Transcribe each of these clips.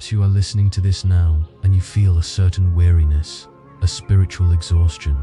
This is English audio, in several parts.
Perhaps you are listening to this now and you feel a certain weariness, a spiritual exhaustion.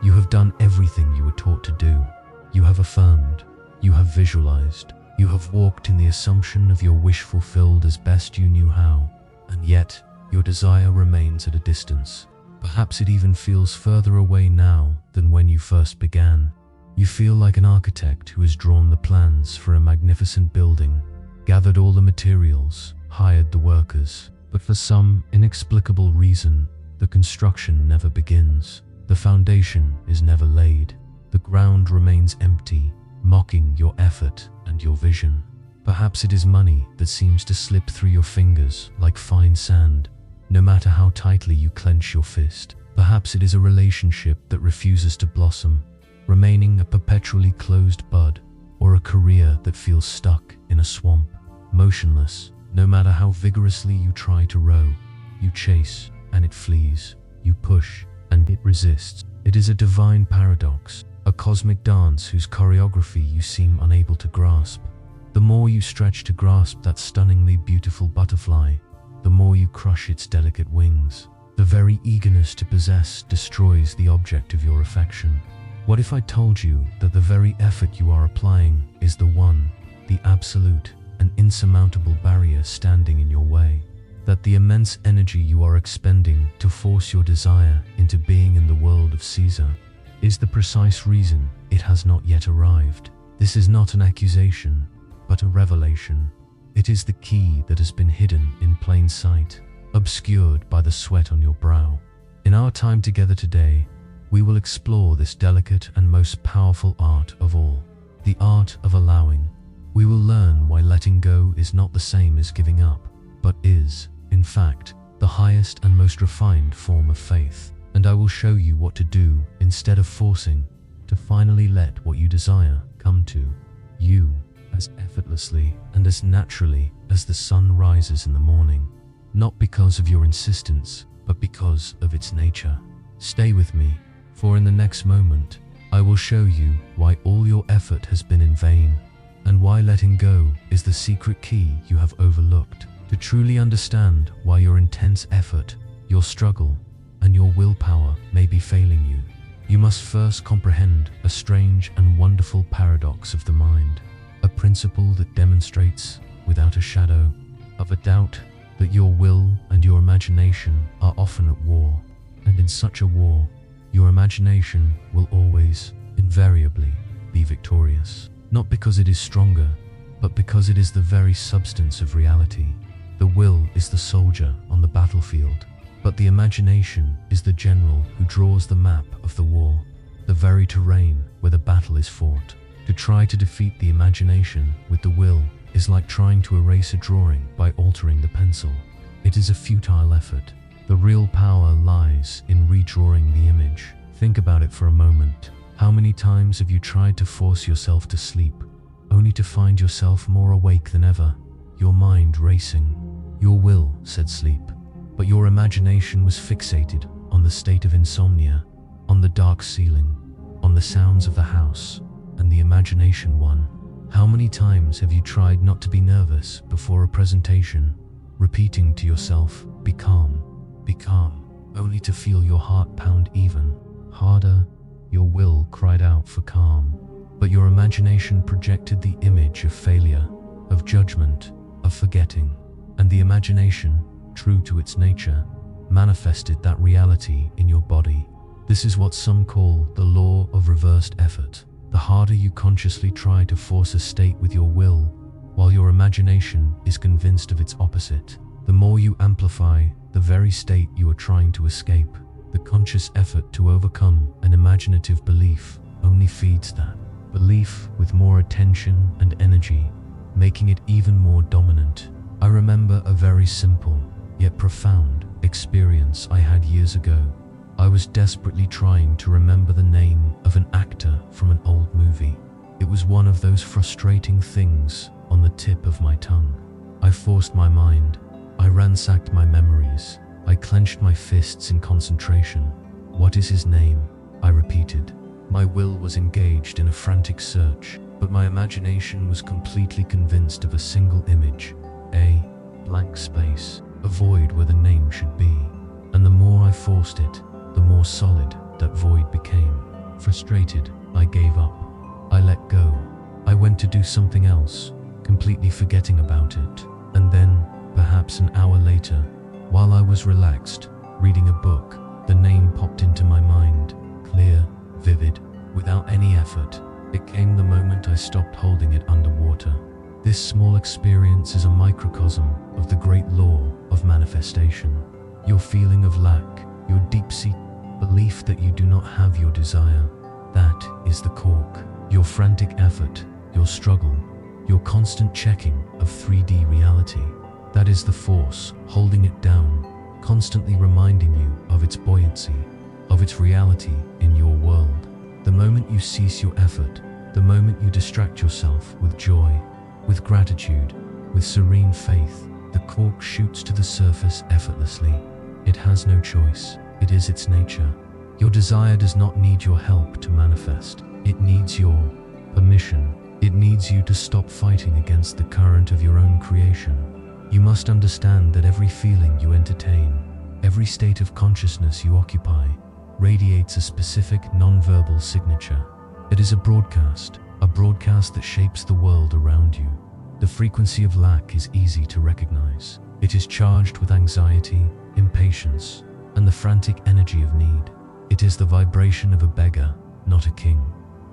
You have done everything you were taught to do. You have affirmed, you have visualized, you have walked in the assumption of your wish fulfilled as best you knew how, and yet your desire remains at a distance. Perhaps it even feels further away now than when you first began. You feel like an architect who has drawn the plans for a magnificent building, gathered all the materials, hired the workers, but for some inexplicable reason, the construction never begins. The foundation is never laid. The ground remains empty, mocking your effort and your vision. Perhaps it is money that seems to slip through your fingers like fine sand, no matter how tightly you clench your fist. Perhaps it is a relationship that refuses to blossom, remaining a perpetually closed bud, or a career that feels stuck in a swamp, motionless. No matter how vigorously you try to row, you chase and it flees. You push and it resists. It is a divine paradox, a cosmic dance whose choreography you seem unable to grasp. The more you stretch to grasp that stunningly beautiful butterfly, the more you crush its delicate wings. The very eagerness to possess destroys the object of your affection. What if I told you that the very effort you are applying is the one, the absolute, an insurmountable barrier standing in your way? That the immense energy you are expending to force your desire into being in the world of Caesar is the precise reason it has not yet arrived. This is not an accusation, but a revelation. It is the key that has been hidden in plain sight, obscured by the sweat on your brow. In our time together today, we will explore this delicate and most powerful art of all, the art of allowing. We will learn why letting go is not the same as giving up, but is, in fact, the highest and most refined form of faith. And I will show you what to do instead of forcing, to finally let what you desire come to you as effortlessly and as naturally as the sun rises in the morning, not because of your insistence, but because of its nature. Stay with me, for in the next moment, I will show you why all your effort has been in vain, and why letting go is the secret key you have overlooked. To truly understand why your intense effort, your struggle, and your willpower may be failing you, you must first comprehend a strange and wonderful paradox of the mind, a principle that demonstrates, without a shadow of a doubt, that your will and your imagination are often at war, and in such a war, your imagination will always, invariably, be victorious. Not because it is stronger, but because it is the very substance of reality. The will is the soldier on the battlefield, but the imagination is the general who draws the map of the war, the very terrain where the battle is fought. To try to defeat the imagination with the will is like trying to erase a drawing by altering the pencil. It is a futile effort. The real power lies in redrawing the image. Think about it for a moment. How many times have you tried to force yourself to sleep, only to find yourself more awake than ever, your mind racing? Your will said sleep, but your imagination was fixated on the state of insomnia, on the dark ceiling, on the sounds of the house, and the imagination won. How many times have you tried not to be nervous before a presentation, repeating to yourself, be calm, only to feel your heart pound even harder? Your will cried out for calm, but your imagination projected the image of failure, of judgment, of forgetting, and the imagination, true to its nature, manifested that reality in your body. This is what some call the law of reversed effort. The harder you consciously try to force a state with your will, while your imagination is convinced of its opposite, the more you amplify the very state you are trying to escape. The conscious effort to overcome an imaginative belief only feeds that belief with more attention and energy, making it even more dominant. I remember a very simple, yet profound, experience I had years ago. I was desperately trying to remember the name of an actor from an old movie. It was one of those frustrating things on the tip of my tongue. I forced my mind. I ransacked my memories. I clenched my fists in concentration. What is his name? I repeated. My will was engaged in a frantic search, but my imagination was completely convinced of a single image, a blank space. a void where the name should be. And the more I forced it, the more solid that void became. Frustrated, I gave up. I let go. I went to do something else, completely forgetting about it. And then, perhaps an hour later, while I was relaxed, reading a book, the name popped into my mind, clear, vivid, without any effort. It came the moment I stopped holding it underwater. This small experience is a microcosm of the great law of manifestation. Your feeling of lack, your deep-seated belief that you do not have your desire, that is the cork. Your frantic effort, your struggle, your constant checking of 3D reality, that is the force holding it down, constantly reminding you of its buoyancy, of its reality in your world. The moment you cease your effort, the moment you distract yourself with joy, with gratitude, with serene faith, the cork shoots to the surface effortlessly. It has no choice. It is its nature. Your desire does not need your help to manifest. It needs your permission. It needs you to stop fighting against the current of your own creation. You must understand that every feeling you entertain, every state of consciousness you occupy, radiates a specific non-verbal signature. It is a broadcast that shapes the world around you. The frequency of lack is easy to recognize. It is charged with anxiety, impatience, and the frantic energy of need. It is the vibration of a beggar, not a king.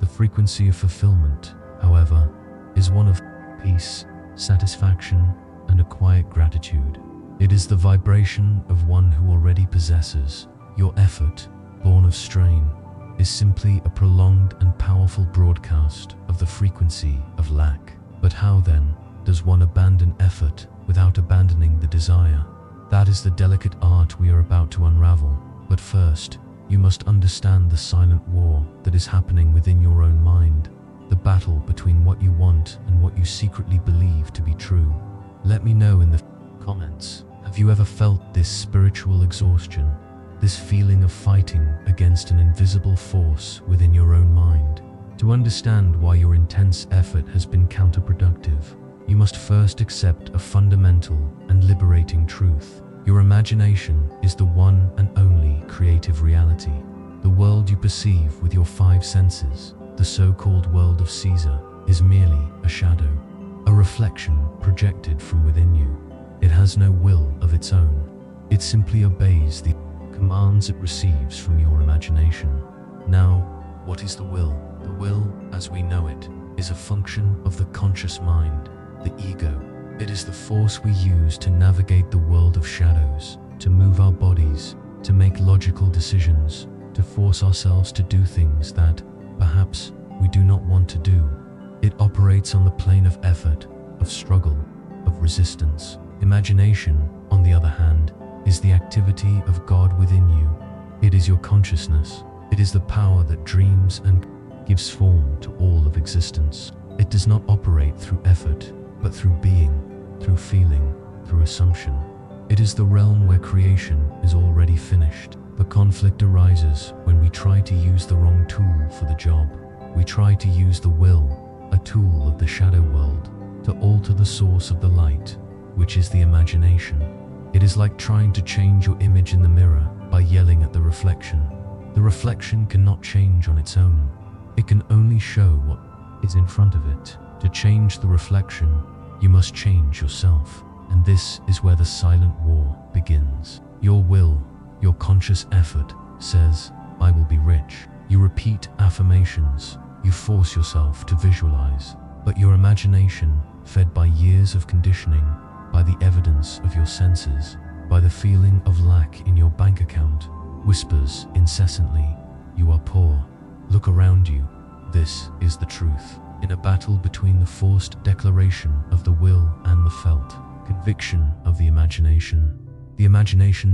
The frequency of fulfillment, however, is one of peace, satisfaction, and a quiet gratitude. It is the vibration of one who already possesses. Your effort, born of strain, is simply a prolonged and powerful broadcast of the frequency of lack. But how then does one abandon effort without abandoning the desire? That is the delicate art we are about to unravel. But first, you must understand the silent war that is happening within your own mind, the battle between what you want and what you secretly believe to be true. Let me know in the comments, have you ever felt this spiritual exhaustion, this feeling of fighting against an invisible force within your own mind? To understand why your intense effort has been counterproductive, you must first accept a fundamental and liberating truth. Your imagination is the one and only creative reality. The world you perceive with your 5 senses, the so-called world of Caesar, is merely a shadow, a reflection projected from within you. It has no will of its own. It simply obeys the commands it receives from your imagination. Now, what is the will? The will, as we know it, is a function of the conscious mind, the ego. It is the force we use to navigate the world of shadows, to move our bodies, to make logical decisions, to force ourselves to do things that, perhaps, we do not want to do. It operates on the plane of effort, of struggle, of resistance. Imagination, on the other hand, is the activity of God within you. It is your consciousness. It is the power that dreams and gives form to all of existence. It does not operate through effort, but through being, through feeling, through assumption. It is the realm where creation is already finished. The conflict arises when we try to use the wrong tool for the job. We try to use the will, a tool of the shadow world, to alter the source of the light, which is the imagination. It is like trying to change your image in the mirror by yelling at the reflection. The reflection cannot change on its own. It can only show what is in front of it. To change the reflection, you must change yourself. And this is where the silent war begins. Your will, your conscious effort, says, I will be rich. You repeat affirmations. You force yourself to visualize. But your imagination, fed by years of conditioning, by the evidence of your senses, by the feeling of lack in your bank account, whispers incessantly, you are poor. Look around you. This is the truth. In a battle between the forced declaration of the will and the felt conviction of the imagination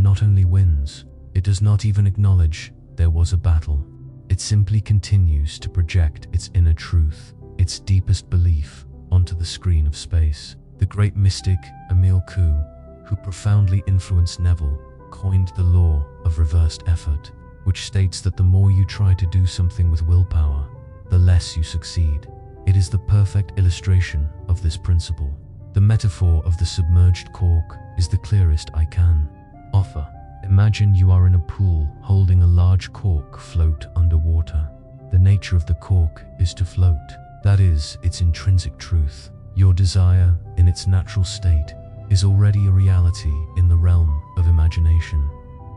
not only wins, it does not even acknowledge there was a battle. It simply continues to project its inner truth, its deepest belief, onto the screen of space. The great mystic Emile Coué, who profoundly influenced Neville, coined the law of reversed effort, which states that the more you try to do something with willpower, the less you succeed. It is the perfect illustration of this principle. The metaphor of the submerged cork is the clearest I can offer. Imagine you are in a pool holding a large cork float underwater. The nature of the cork is to float. That is its intrinsic truth. Your desire, in its natural state, is already a reality in the realm of imagination.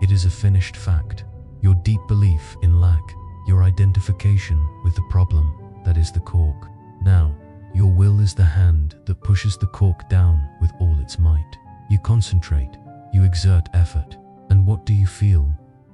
It is a finished fact. Your deep belief in lack, your identification with the problem that is the cork. Now, your will is the hand that pushes the cork down with all its might. You concentrate, you exert effort, and what do you feel?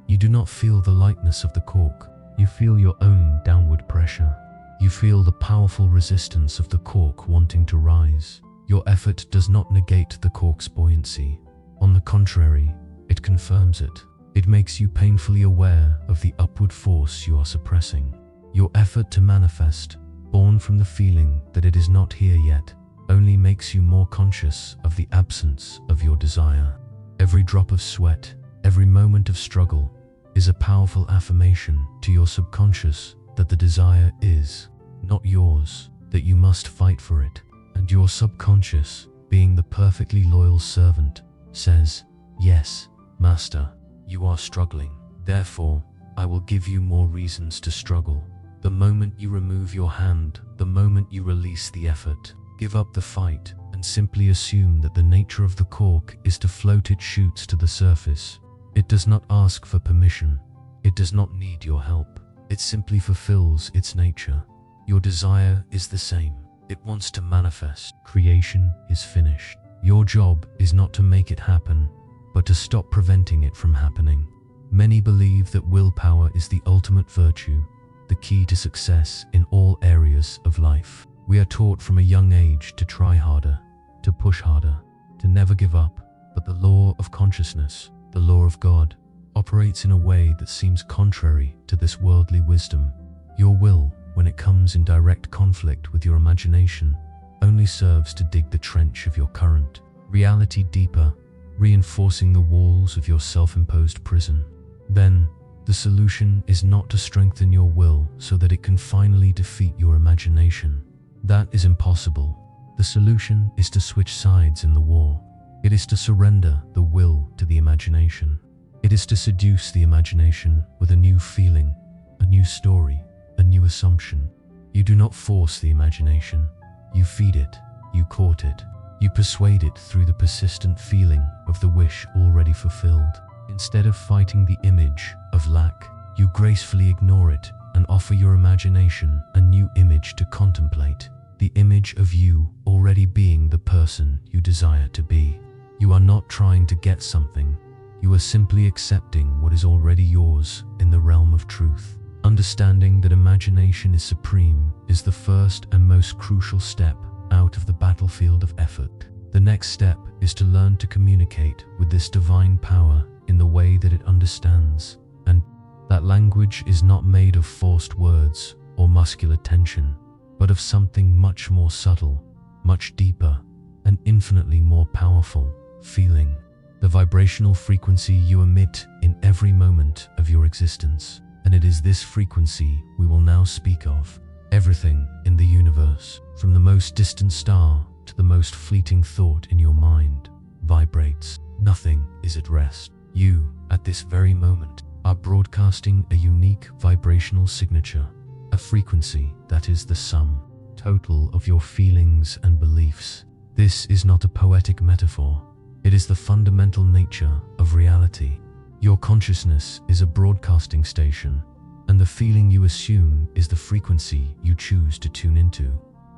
You do not feel the lightness of the cork. You feel your own downward pressure. You feel the powerful resistance of the cork wanting to rise. Your effort does not negate the cork's buoyancy. On the contrary, it confirms it. It makes you painfully aware of the upward force you are suppressing. Your effort to manifest, born from the feeling that it is not here yet, only makes you more conscious of the absence of your desire. Every drop of sweat, every moment of struggle, is a powerful affirmation to your subconscious that the desire is not yours, that you must fight for it. And your subconscious, being the perfectly loyal servant, says, "Yes, Master, you are struggling. Therefore, I will give you more reasons to struggle." The moment you remove your hand, the moment you release the effort, give up the fight, and simply assume that the nature of the cork is to float, it shoots to the surface. It does not ask for permission. It does not need your help. It simply fulfills its nature. Your desire is the same. It wants to manifest. Creation is finished. Your job is not to make it happen, but to stop preventing it from happening. Many believe that willpower is the ultimate virtue, the key to success in all areas of life. We are taught from a young age to try harder, to push harder, to never give up. But the law of consciousness, the law of God, operates in a way that seems contrary to this worldly wisdom. Your will, when it comes in direct conflict with your imagination, only serves to dig the trench of your current reality deeper, reinforcing the walls of your self-imposed prison. Then, the solution is not to strengthen your will so that it can finally defeat your imagination. That is impossible. The solution is to switch sides in the war. It is to surrender the will to the imagination. It is to seduce the imagination with a new feeling, a new story, a new assumption. You do not force the imagination. You feed it, you court it, you persuade it through the persistent feeling of the wish already fulfilled. Instead of fighting the image of lack, you gracefully ignore it and offer your imagination a new image to contemplate, the image of you already being the person you desire to be. You are not trying to get something. You are simply accepting what is already yours in the realm of truth. Understanding that imagination is supreme is the first and most crucial step out of the battlefield of effort. The next step is to learn to communicate with this divine power in the way that it understands, and that language is not made of forced words or muscular tension, but of something much more subtle, much deeper, and infinitely more powerful: feeling. The vibrational frequency you emit in every moment of your existence. And it is this frequency we will now speak of. Everything in the universe, from the most distant star to the most fleeting thought in your mind, vibrates. Nothing is at rest. You, at this very moment, are broadcasting a unique vibrational signature, a frequency that is the sum total of your feelings and beliefs. This is not a poetic metaphor. It is the fundamental nature of reality. Your consciousness is a broadcasting station, and the feeling you assume is the frequency you choose to tune into.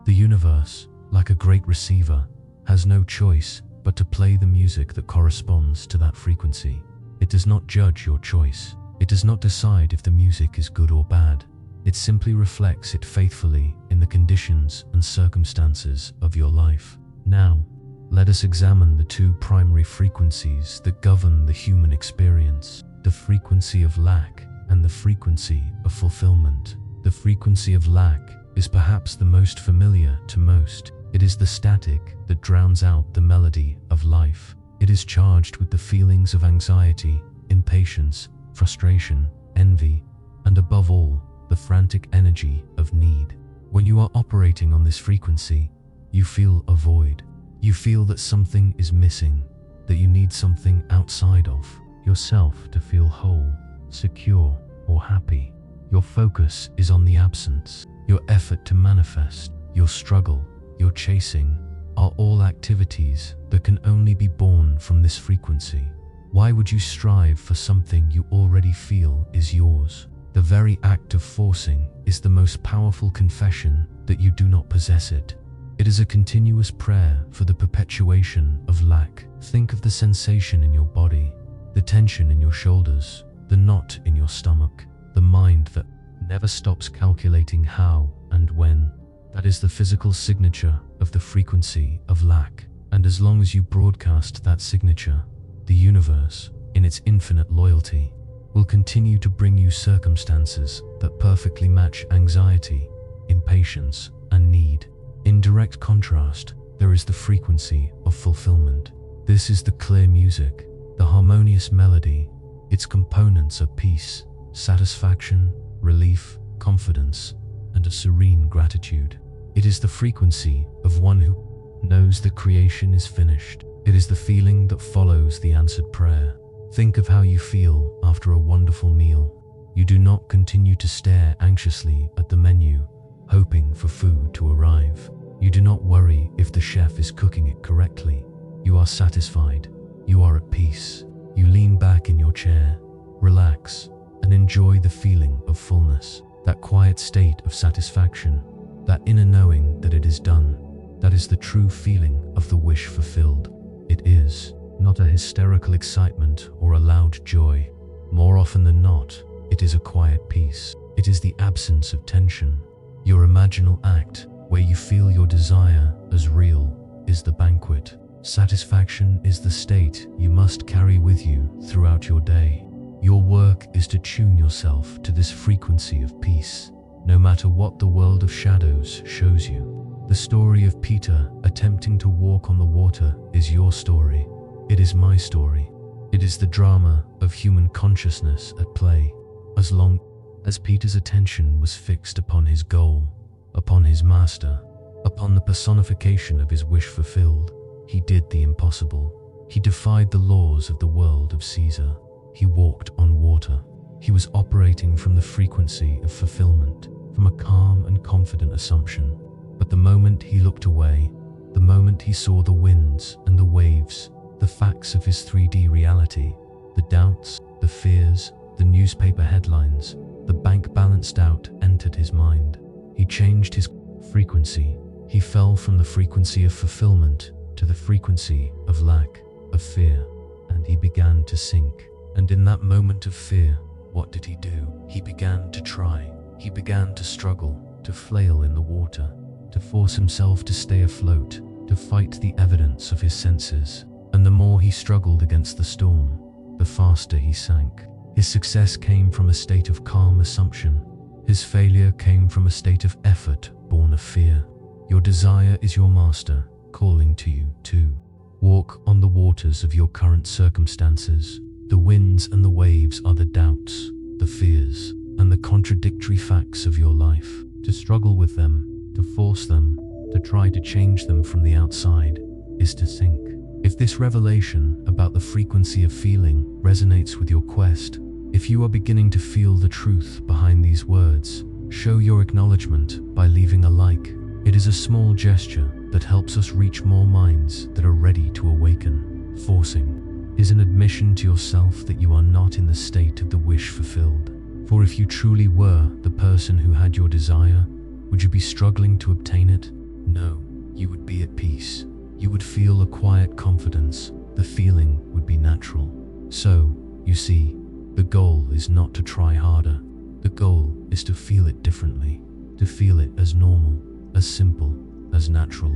The universe, like a great receiver, has no choice but to play the music that corresponds to that frequency. It does not judge your choice. It does not decide if the music is good or bad. It simply reflects it faithfully in the conditions and circumstances of your life. Now, let us examine the two primary frequencies that govern the human experience: the frequency of lack and the frequency of fulfillment. The frequency of lack is perhaps the most familiar to most. It is the static that drowns out the melody of life. It is charged with the feelings of anxiety, impatience, frustration, envy, and above all, the frantic energy of need. When you are operating on this frequency, you feel a void. You feel that something is missing, that you need something outside of yourself to feel whole, secure, or happy. Your focus is on the absence. Your effort to manifest, your struggle, your chasing, are all activities that can only be born from this frequency. Why would you strive for something you already feel is yours? The very act of forcing is the most powerful confession that you do not possess it. It is a continuous prayer for the perpetuation of lack. Think of the sensation in your body, the tension in your shoulders, the knot in your stomach, the mind that never stops calculating how and when. That is the physical signature of the frequency of lack. And as long as you broadcast that signature, the universe, in its infinite loyalty, will continue to bring you circumstances that perfectly match anxiety, impatience, and need. In direct contrast, there is the frequency of fulfillment. This is the clear music, the harmonious melody. Its components are peace, satisfaction, relief, confidence, and a serene gratitude. It is the frequency of one who knows that creation is finished. It is the feeling that follows the answered prayer. Think of how you feel after a wonderful meal. You do not continue to stare anxiously at the menu, hoping for food to arrive. You do not worry if the chef is cooking it correctly. You are satisfied. You are at peace. You lean back in your chair, relax, and enjoy the feeling of fullness. That quiet state of satisfaction, that inner knowing that it is done, that is the true feeling of the wish fulfilled. It is not a hysterical excitement or a loud joy. More often than not, it is a quiet peace. It is the absence of tension. Your imaginal act, where you feel your desire as real, is the banquet. Satisfaction is the state you must carry with you throughout your day. Your work is to tune yourself to this frequency of peace, no matter what the world of shadows shows you. The story of Peter attempting to walk on the water is your story. It is my story. It is the drama of human consciousness at play. As long as Peter's attention was fixed upon his goal, upon his master, upon the personification of his wish fulfilled, he did the impossible. He defied the laws of the world of Caesar. He walked on water. He was operating from the frequency of fulfillment, from a calm and confident assumption. But the moment he looked away, the moment he saw the winds and the waves, the facts of his 3D reality, the doubts, the fears, the newspaper headlines, the bank balanced out entered his mind. He changed his frequency. He fell from the frequency of fulfillment to the frequency of lack, of fear, and he began to sink. And in that moment of fear, what did he do? He began to try. He began to struggle, to flail in the water, to force himself to stay afloat, to fight the evidence of his senses. And the more he struggled against the storm, the faster he sank. His success came from a state of calm assumption. His failure came from a state of effort born of fear. Your desire is your master, calling to you to walk on the waters of your current circumstances. The winds and the waves are the doubts, the fears, and the contradictory facts of your life. To struggle with them, to force them, to try to change them from the outside, is to sink. If this revelation about the frequency of feeling resonates with your quest, if you are beginning to feel the truth behind these words, show your acknowledgement by leaving a like. It is a small gesture that helps us reach more minds that are ready to awaken. Forcing is an admission to yourself that you are not in the state of the wish fulfilled. For if you truly were the person who had your desire, would you be struggling to obtain it? No, you would be at peace. You would feel a quiet confidence. The feeling would be natural. So, you see, the goal is not to try harder. The goal is to feel it differently, to feel it as normal, as simple, as natural.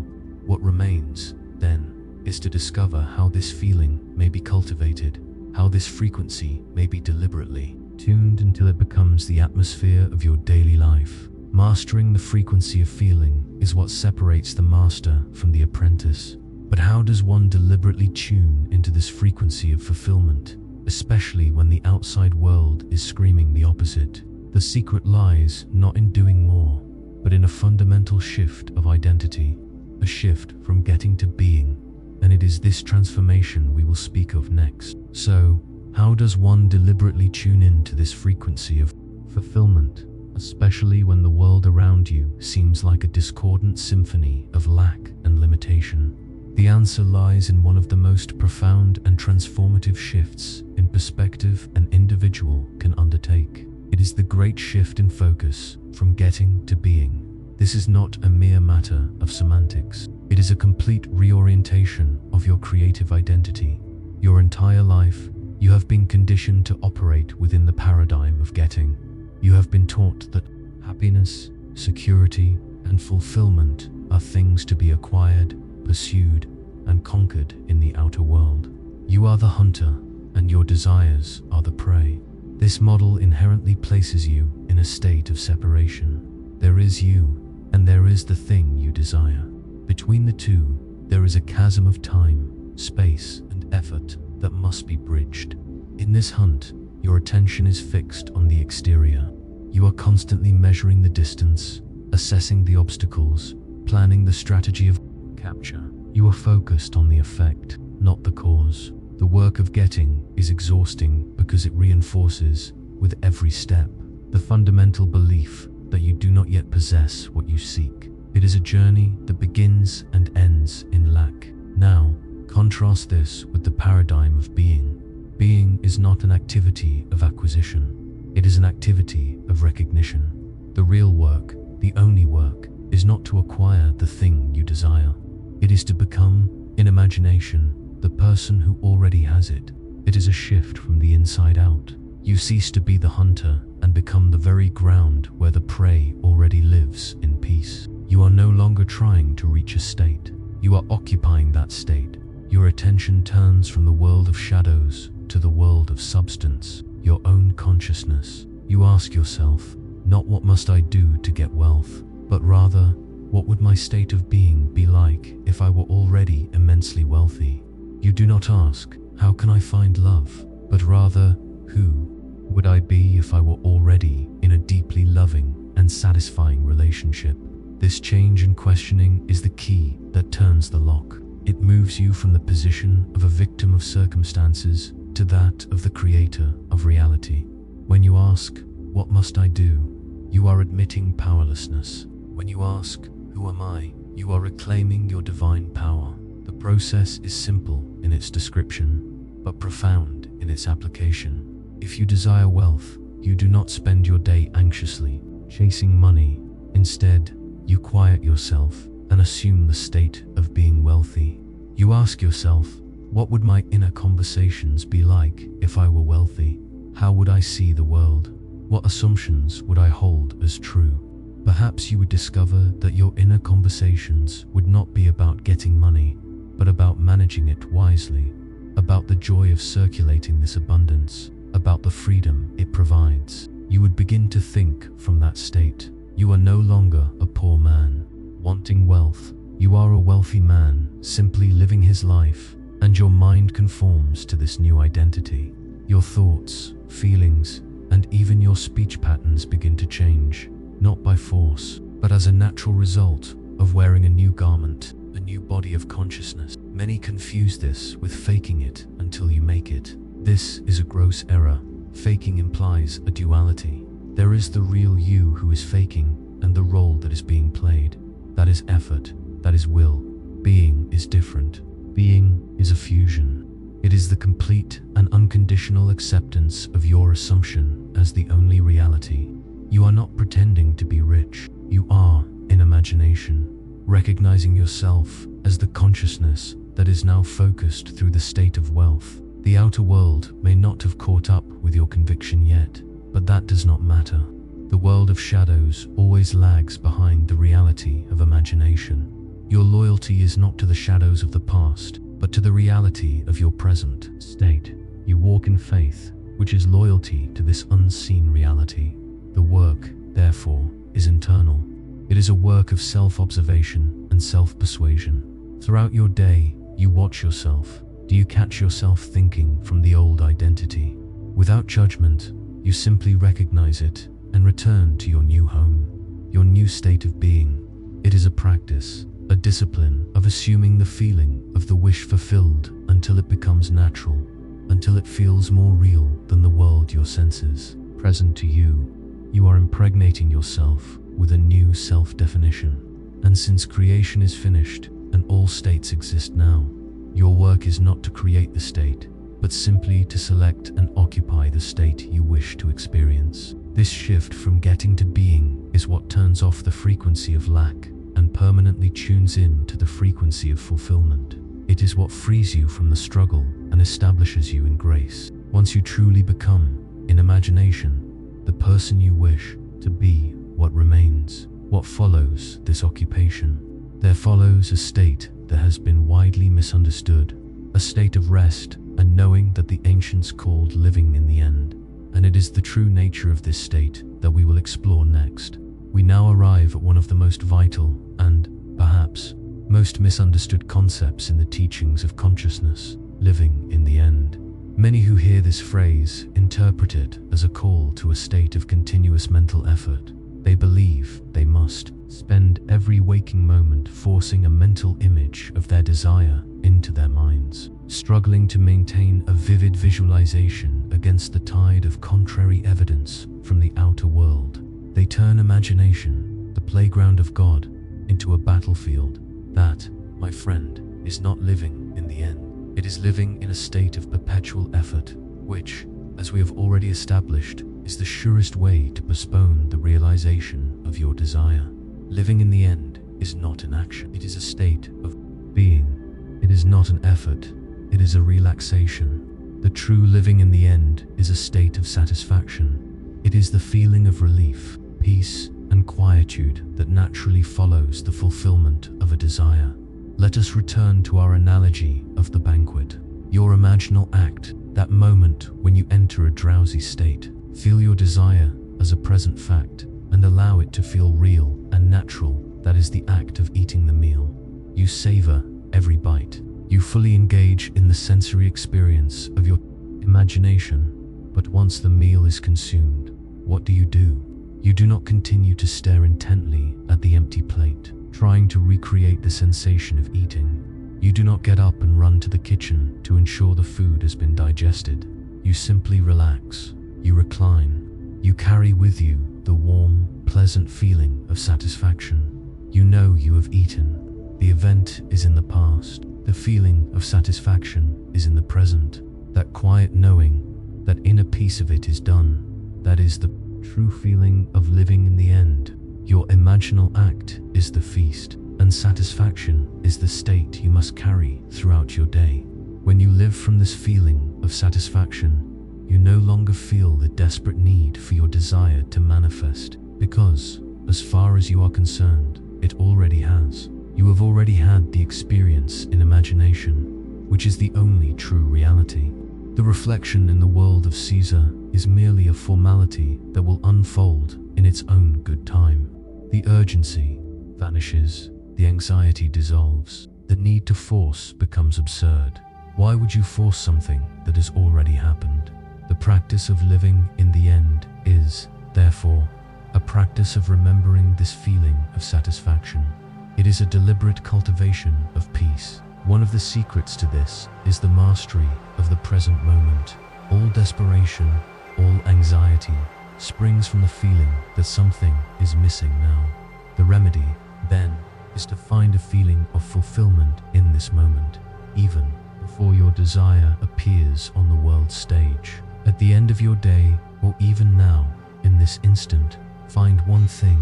What remains, then, is to discover how this feeling may be cultivated, how this frequency may be deliberately tuned until it becomes the atmosphere of your daily life. Mastering the frequency of feeling is what separates the master from the apprentice. But how does one deliberately tune into this frequency of fulfillment, especially when the outside world is screaming the opposite? The secret lies not in doing more, but in a fundamental shift of identity. a shift from getting to being, and it is this transformation we will speak of next. So, how does one deliberately tune in to this frequency of fulfillment, especially when the world around you seems like a discordant symphony of lack and limitation? The answer lies in one of the most profound and transformative shifts in perspective an individual can undertake. It is the great shift in focus from getting to being. This is not a mere matter of semantics. It is a complete reorientation of your creative identity. Your entire life, you have been conditioned to operate within the paradigm of getting. You have been taught that happiness, security, and fulfillment are things to be acquired, pursued, and conquered in the outer world. You are the hunter, and your desires are the prey. This model inherently places you in a state of separation. There is you, and there is the thing you desire. Between the two, there is a chasm of time, space, and effort that must be bridged. In this hunt, your attention is fixed on the exterior. You are constantly measuring the distance, assessing the obstacles, planning the strategy of capture. You are focused on the effect, not the cause. The work of getting is exhausting because it reinforces, with every step, the fundamental belief that you do not yet possess what you seek. It is a journey that begins and ends in lack. Now, contrast this with the paradigm of being. Being is not an activity of acquisition. It is an activity of recognition. The real work, the only work, is not to acquire the thing you desire. It is to become, in imagination, the person who already has it. It is a shift from the inside out. You cease to be the hunter and become the very ground where the prey already lives in peace. You are no longer trying to reach a state. You are occupying that state. Your attention turns from the world of shadows to the world of substance, your own consciousness. You ask yourself, not what must I do to get wealth, but rather, what would my state of being be like if I were already immensely wealthy? You do not ask, how can I find love, but rather, who would I be if I were already in a deeply loving and satisfying relationship? This change in questioning is the key that turns the lock. It moves you from the position of a victim of circumstances to that of the creator of reality. When you ask, what must I do? You are admitting powerlessness. When you ask, who am I? You are reclaiming your divine power. The process is simple in its description, but profound in its application. If you desire wealth, you do not spend your day anxiously chasing money. Instead, you quiet yourself and assume the state of being wealthy. You ask yourself, what would my inner conversations be like if I were wealthy? How would I see the world? What assumptions would I hold as true? Perhaps you would discover that your inner conversations would not be about getting money, but about managing it wisely, about the joy of circulating this abundance, about the freedom it provides. You would begin to think from that state. You are no longer a poor man, wanting wealth. You are a wealthy man, simply living his life, and your mind conforms to this new identity. Your thoughts, feelings, and even your speech patterns begin to change, not by force, but as a natural result of wearing a new garment, a new body of consciousness. Many confuse this with faking it until you make it. This is a gross error. Faking implies a duality. There is the real you who is faking, and the role that is being played. That is effort, that is will. Being is different. Being is a fusion. It is the complete and unconditional acceptance of your assumption as the only reality. You are not pretending to be rich. You are, in imagination, recognizing yourself as the consciousness that is now focused through the state of wealth. The outer world may not have caught up with your conviction yet, but that does not matter. The world of shadows always lags behind the reality of imagination. Your loyalty is not to the shadows of the past, but to the reality of your present state. You walk in faith, which is loyalty to this unseen reality. The work, therefore, is internal. It is a work of self-observation and self-persuasion. Throughout your day, you watch yourself. Do you catch yourself thinking from the old identity? Without judgment, you simply recognize it and return to your new home, your new state of being. It is a practice, a discipline of assuming the feeling of the wish fulfilled until it becomes natural, until it feels more real than the world your senses present to you. You are impregnating yourself with a new self-definition. And since creation is finished and all states exist now, your work is not to create the state, but simply to select and occupy the state you wish to experience. This shift from getting to being is what turns off the frequency of lack and permanently tunes in to the frequency of fulfillment. It is what frees you from the struggle and establishes you in grace. Once you truly become, in imagination, the person you wish to be, what remains? What follows this occupation? There follows a state that has been widely misunderstood, a state of rest and knowing that the ancients called living in the end. And it is the true nature of this state that we will explore next. We now arrive at one of the most vital and, perhaps, most misunderstood concepts in the teachings of consciousness, living in the end. Many who hear this phrase interpret it as a call to a state of continuous mental effort. They believe they must spend every waking moment forcing a mental image of their desire into their minds, struggling to maintain a vivid visualization against the tide of contrary evidence from the outer world. They turn imagination, the playground of God, into a battlefield. That, my friend, is not living in the end. It is living in a state of perpetual effort, which, as we have already established, is the surest way to postpone the realization of your desire. Living in the end is not an action. It is a state of being. It is not an effort. It is a relaxation. The true living in the end is a state of satisfaction. It is the feeling of relief, peace, and quietude that naturally follows the fulfillment of a desire. Let us return to our analogy of the banquet. Your imaginal act, that moment when you enter a drowsy state. Feel your desire as a present fact and allow it to feel real and natural. That is the act of eating the meal. You savor every bite. You fully engage in the sensory experience of your imagination. But once the meal is consumed, what do? You do not continue to stare intently at the empty plate, trying to recreate the sensation of eating. You do not get up and run to the kitchen to ensure the food has been digested. You simply relax. You recline. You carry with you the warm, pleasant feeling of satisfaction. You know you have eaten. The event is in the past. The feeling of satisfaction is in the present. That quiet knowing, that inner peace of it is done. That is the true feeling of living in the end. Your imaginal act is the feast, and satisfaction is the state you must carry throughout your day. When you live from this feeling of satisfaction, you no longer feel the desperate need for your desire to manifest, because, as far as you are concerned, it already has. You have already had the experience in imagination, which is the only true reality. The reflection in the world of Caesar is merely a formality that will unfold in its own good time. The urgency vanishes, the anxiety dissolves, the need to force becomes absurd. Why would you force something that has already happened? The practice of living in the end is, therefore, a practice of remembering this feeling of satisfaction. It is a deliberate cultivation of peace. One of the secrets to this is the mastery of the present moment. All desperation, all anxiety, springs from the feeling that something is missing now. The remedy, then, is to find a feeling of fulfillment in this moment, even before your desire appears on the world stage. At the end of your day, or even now, in this instant, find one thing,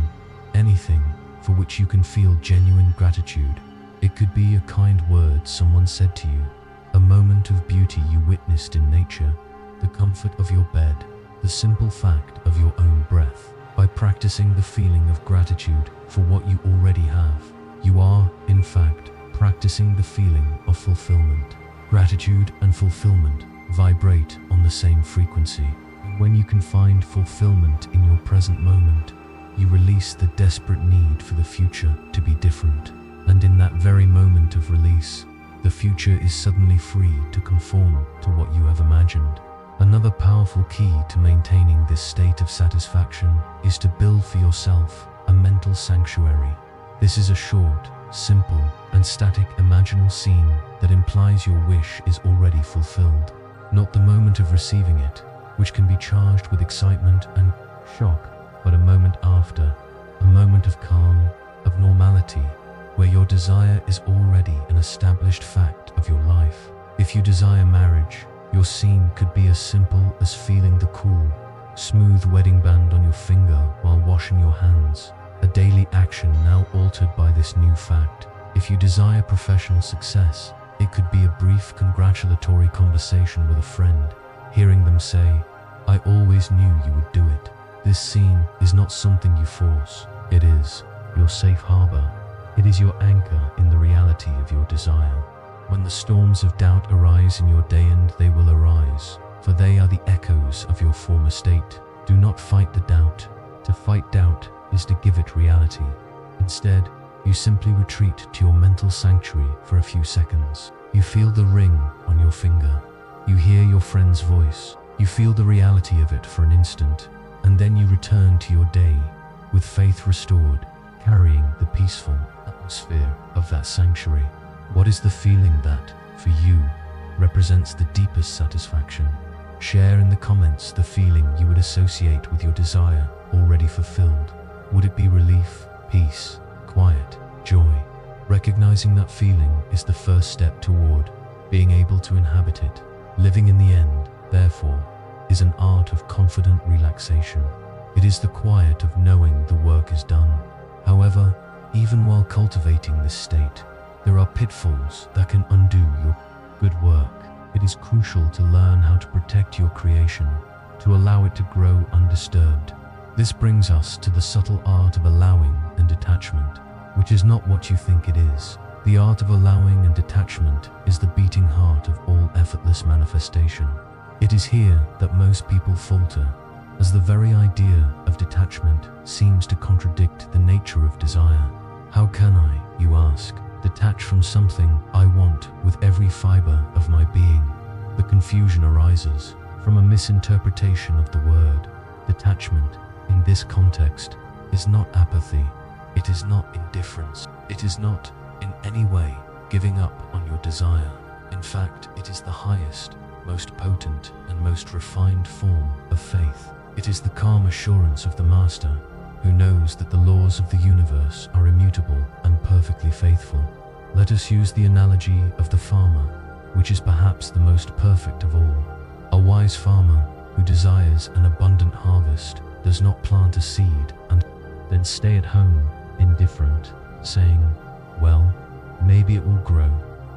anything, for which you can feel genuine gratitude. It could be a kind word someone said to you, a moment of beauty you witnessed in nature, the comfort of your bed, the simple fact of your own breath. By practicing the feeling of gratitude for what you already have, you are, in fact, practicing the feeling of fulfillment. Gratitude and fulfillment vibrate on the same frequency. When you can find fulfillment in your present moment, you release the desperate need for the future to be different. And in that very moment of release, the future is suddenly free to conform to what you have imagined. Another powerful key to maintaining this state of satisfaction is to build for yourself a mental sanctuary. This is a short, simple, and static imaginal scene that implies your wish is already fulfilled, not the moment of receiving it, which can be charged with excitement and shock, but a moment after, a moment of calm, of normality, where your desire is already an established fact of your life. If you desire marriage, your scene could be as simple as feeling the cool, smooth wedding band on your finger while washing your hands, a daily action now altered by this new fact. If you desire professional success, it could be a brief congratulatory conversation with a friend, hearing them say, "I always knew you would do it." This scene is not something you force. It is your safe harbor. It is your anchor in the reality of your desire. When the storms of doubt arise in your day, and they will arise, for they are the echoes of your former state, do not fight the doubt. To fight doubt is to give it reality. Instead, you simply retreat to your mental sanctuary for a few seconds. You feel the ring on your finger. You hear your friend's voice. You feel the reality of it for an instant, and then you return to your day with faith restored, carrying the peaceful atmosphere of that sanctuary. What is the feeling that, for you, represents the deepest satisfaction? Share in the comments the feeling you would associate with your desire already fulfilled. Would it be relief, peace, quiet, joy? Recognizing that feeling is the first step toward being able to inhabit it. Living in the end, therefore, is an art of confident relaxation. It is the quiet of knowing the work is done. However, even while cultivating this state, there are pitfalls that can undo your good work. It is crucial to learn how to protect your creation, to allow it to grow undisturbed. This brings us to the subtle art of allowing and detachment, which is not what you think it is. The art of allowing and detachment is the beating heart of all effortless manifestation. It is here that most people falter, as the very idea of detachment seems to contradict the nature of desire. How can I, you ask, detach from something I want with every fiber of my being? The confusion arises from a misinterpretation of the word. Detachment, in this context, is not apathy. It is not indifference. It is not, in any way, giving up on your desire. In fact, it is the highest, most potent, and most refined form of faith. It is the calm assurance of the Master, who knows that the laws of the universe are immutable and perfectly faithful. Let us use the analogy of the farmer, which is perhaps the most perfect of all. A wise farmer who desires an abundant harvest does not plant a seed and then stay at home indifferent, saying, "Well, maybe it will grow,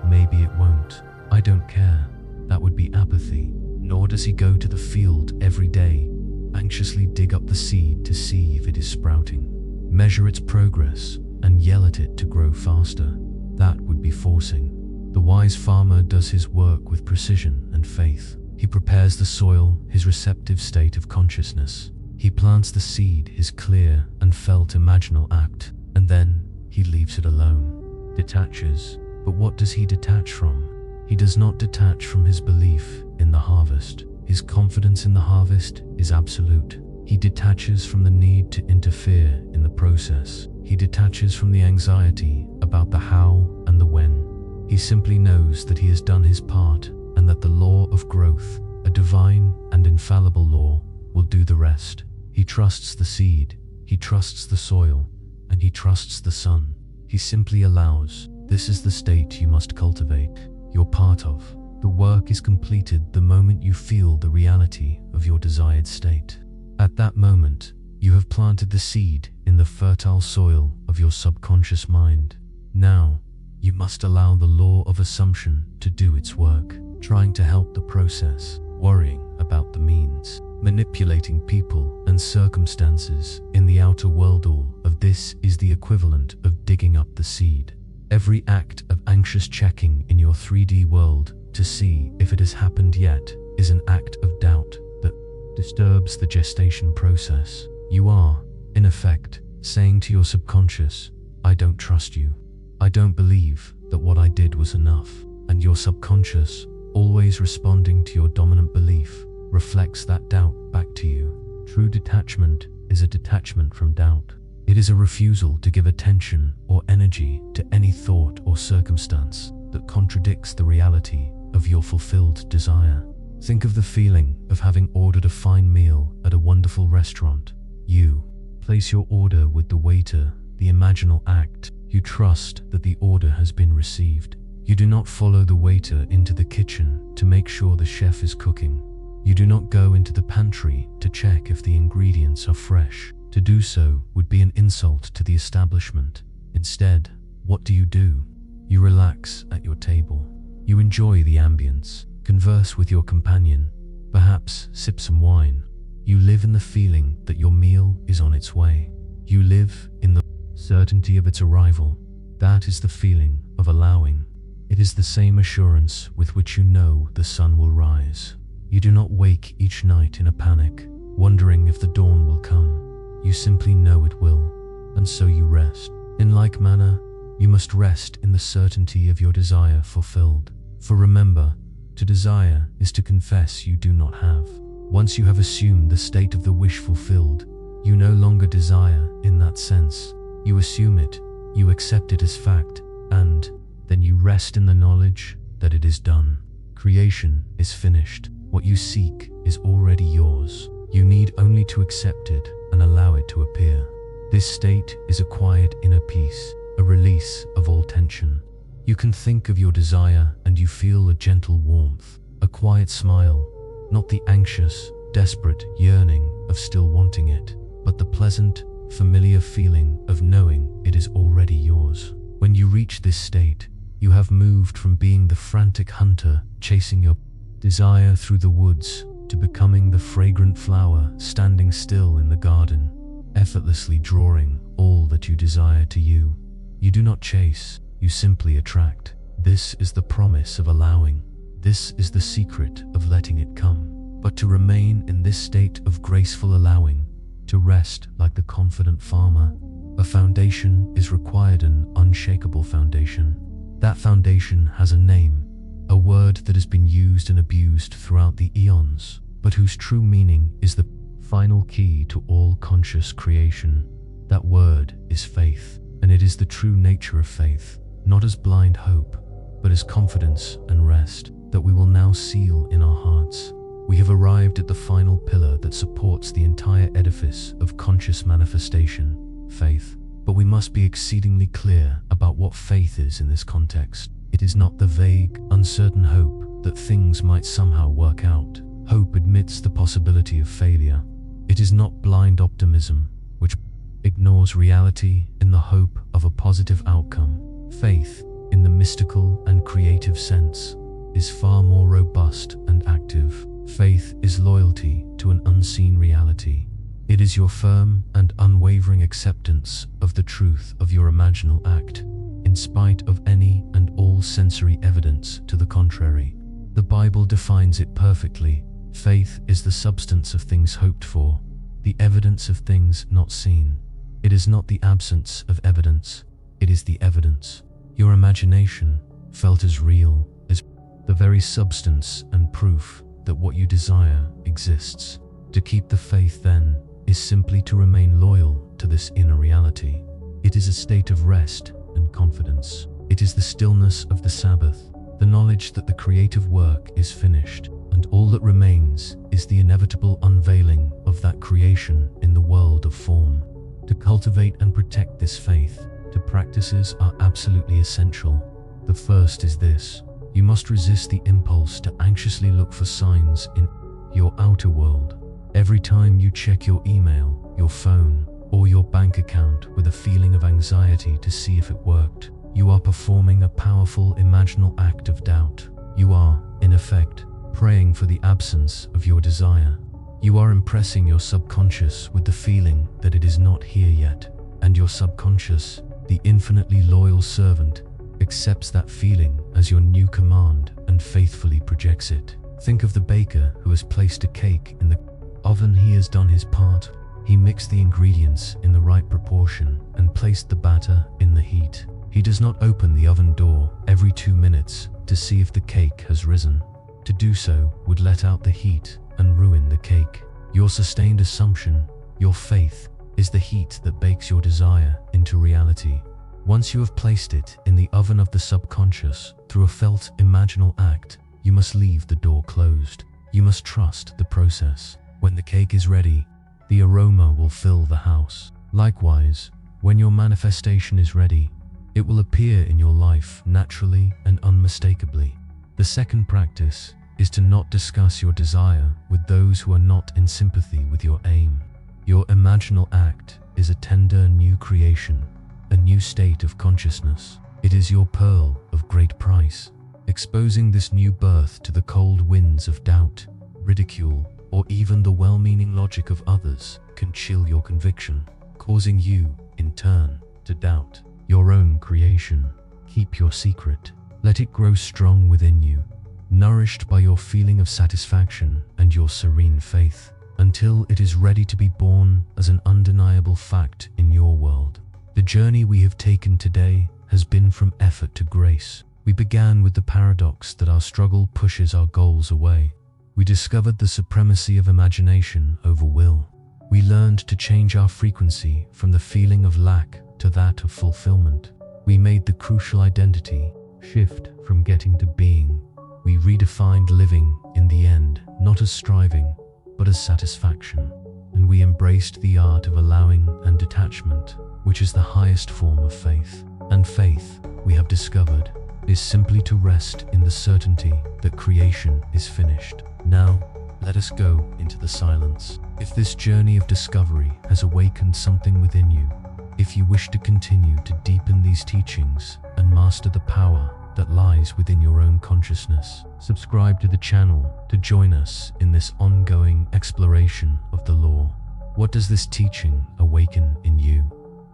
maybe it won't. I don't care." That would be apathy. Nor does he go to the field every day, anxiously dig up the seed to see if it is sprouting, measure its progress, and yell at it to grow faster. That would be forcing. The wise farmer does his work with precision and faith. He prepares the soil, his receptive state of consciousness. He plants the seed, his clear and felt imaginal act, and then he leaves it alone. Detaches. But what does he detach from? He does not detach from his belief in the harvest. His confidence in the harvest is absolute. He detaches from the need to interfere in the process. He detaches from the anxiety about the how and the when. He simply knows that he has done his part and that the law of growth, a divine and infallible law, will do the rest. He trusts the seed, he trusts the soil, and he trusts the sun. He simply allows. This is the state you must cultivate. You're part of. The work is completed the moment you feel the reality of your desired state. At that moment, you have planted the seed in the fertile soil of your subconscious mind. Now, you must allow the law of assumption to do its work, trying to help the process, worrying about the means, manipulating people and circumstances in the outer world. All of this is the equivalent of digging up the seed. Every act of anxious checking in your 3D world to see if it has happened yet is an act of doubt that disturbs the gestation process. You are, in effect, saying to your subconscious, "I don't trust you. I don't believe that what I did was enough." And your subconscious, always responding to your dominant belief, reflects that doubt back to you. True detachment is a detachment from doubt. It is a refusal to give attention or your energy to any thought or circumstance that contradicts the reality of your fulfilled desire. Think of the feeling of having ordered a fine meal at a wonderful restaurant. You place your order with the waiter, the imaginal act. You trust that the order has been received. You do not follow the waiter into the kitchen to make sure the chef is cooking. You do not go into the pantry to check if the ingredients are fresh. To do so would be an insult to the establishment. Instead, what do? You relax at your table. You enjoy the ambience, converse with your companion, perhaps sip some wine. You live in the feeling that your meal is on its way. You live in the certainty of its arrival. That is the feeling of allowing. It is the same assurance with which you know the sun will rise. You do not wake each night in a panic, wondering if the dawn will come. You simply know it will, and so you rest. In like manner, you must rest in the certainty of your desire fulfilled. For remember, to desire is to confess you do not have. Once you have assumed the state of the wish fulfilled, you no longer desire in that sense. You assume it, you accept it as fact, and then you rest in the knowledge that it is done. Creation is finished. What you seek is already yours. You need only to accept it and allow it to appear. This state is a quiet inner peace, a release of all tension. You can think of your desire and you feel a gentle warmth, a quiet smile, not the anxious, desperate yearning of still wanting it, but the pleasant, familiar feeling of knowing it is already yours. When you reach this state, you have moved from being the frantic hunter chasing your desire through the woods to becoming the fragrant flower standing still in the garden, effortlessly drawing all that you desire to you. You do not chase, you simply attract. This is the promise of allowing. This is the secret of letting it come. But to remain in this state of graceful allowing, to rest like the confident farmer, a foundation is required, an unshakable foundation. That foundation has a name, a word that has been used and abused throughout the eons, but whose true meaning is the final key to all conscious creation. That word is faith, and it is the true nature of faith, not as blind hope, but as confidence and rest that we will now seal in our hearts. We have arrived at the final pillar that supports the entire edifice of conscious manifestation, faith. But we must be exceedingly clear about what faith is in this context. It is not the vague, uncertain hope that things might somehow work out. Hope admits the possibility of failure. It is not blind optimism, which ignores reality in the hope of a positive outcome. Faith, in the mystical and creative sense, is far more robust and active. Faith is loyalty to an unseen reality. It is your firm and unwavering acceptance of the truth of your imaginal act, in spite of any and all sensory evidence to the contrary. The Bible defines it perfectly. Faith is the substance of things hoped for, the evidence of things not seen. It is not the absence of evidence, it is the evidence. Your imagination, felt as real, is the very substance and proof that what you desire exists. To keep the faith, then, is simply to remain loyal to this inner reality. It is a state of rest and confidence. It is the stillness of the Sabbath, the knowledge that the creative work is finished, and all that remains is the inevitable unveiling of that creation in the world of form. To cultivate and protect this faith, two practices are absolutely essential. The first is this: you must resist the impulse to anxiously look for signs in your outer world. Every time you check your email, your phone, or your bank account with a feeling of anxiety to see if it worked, you are performing a powerful imaginal act of doubt. You are, in effect, praying for the absence of your desire. You are impressing your subconscious with the feeling that it is not here yet, and your subconscious, the infinitely loyal servant, accepts that feeling as your new command and faithfully projects it. Think of the baker who has placed a cake in the oven. He has done his part. He mixed the ingredients in the right proportion and placed the batter in the heat. He does not open the oven door every 2 minutes to see if the cake has risen. To do so would let out the heat and ruin the cake. Your sustained assumption, your faith, is the heat that bakes your desire into reality. Once you have placed it in the oven of the subconscious through a felt imaginal act, you must leave the door closed. You must trust the process. When the cake is ready, the aroma will fill the house. Likewise, when your manifestation is ready, it will appear in your life naturally and unmistakably. The second practice is to not discuss your desire with those who are not in sympathy with your aim. Your imaginal act is a tender new creation, a new state of consciousness. It is your pearl of great price. Exposing this new birth to the cold winds of doubt, ridicule, or even the well-meaning logic of others can chill your conviction, causing you, in turn, to doubt your own creation. Keep your secret. Let it grow strong within you, nourished by your feeling of satisfaction and your serene faith, until it is ready to be born as an undeniable fact in your world. The journey we have taken today has been from effort to grace. We began with the paradox that our struggle pushes our goals away. We discovered the supremacy of imagination over will. We learned to change our frequency from the feeling of lack to that of fulfillment. We made the crucial identity shift from getting to being. We redefined living in the end, not as striving, but as satisfaction. And we embraced the art of allowing and detachment, which is the highest form of faith. And faith, we have discovered, is simply to rest in the certainty that creation is finished. Now, let us go into the silence. If this journey of discovery has awakened something within you, if you wish to continue to deepen these teachings and master the power that lies within your own consciousness, subscribe to the channel to join us in this ongoing exploration of the law. What does this teaching awaken in you?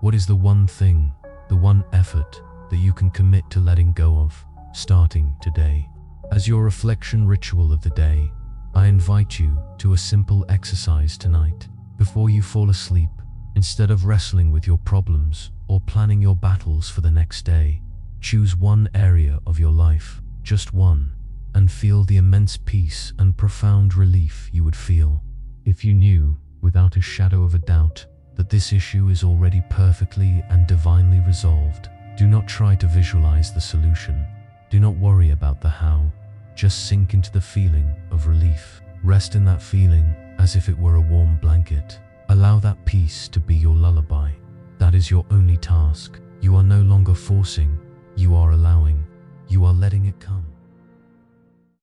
What is the one thing, the one effort that you can commit to letting go of, starting today? As your reflection ritual of the day, I invite you to a simple exercise tonight. Before you fall asleep, instead of wrestling with your problems or planning your battles for the next day, choose one area of your life, just one, and feel the immense peace and profound relief you would feel if you knew, without a shadow of a doubt, that this issue is already perfectly and divinely resolved. Do not try to visualize the solution. Do not worry about the how. Just sink into the feeling of relief. Rest in that feeling as if it were a warm blanket. Allow that peace to be your lullaby. That is your only task. You are no longer forcing, you are allowing, you are letting it come.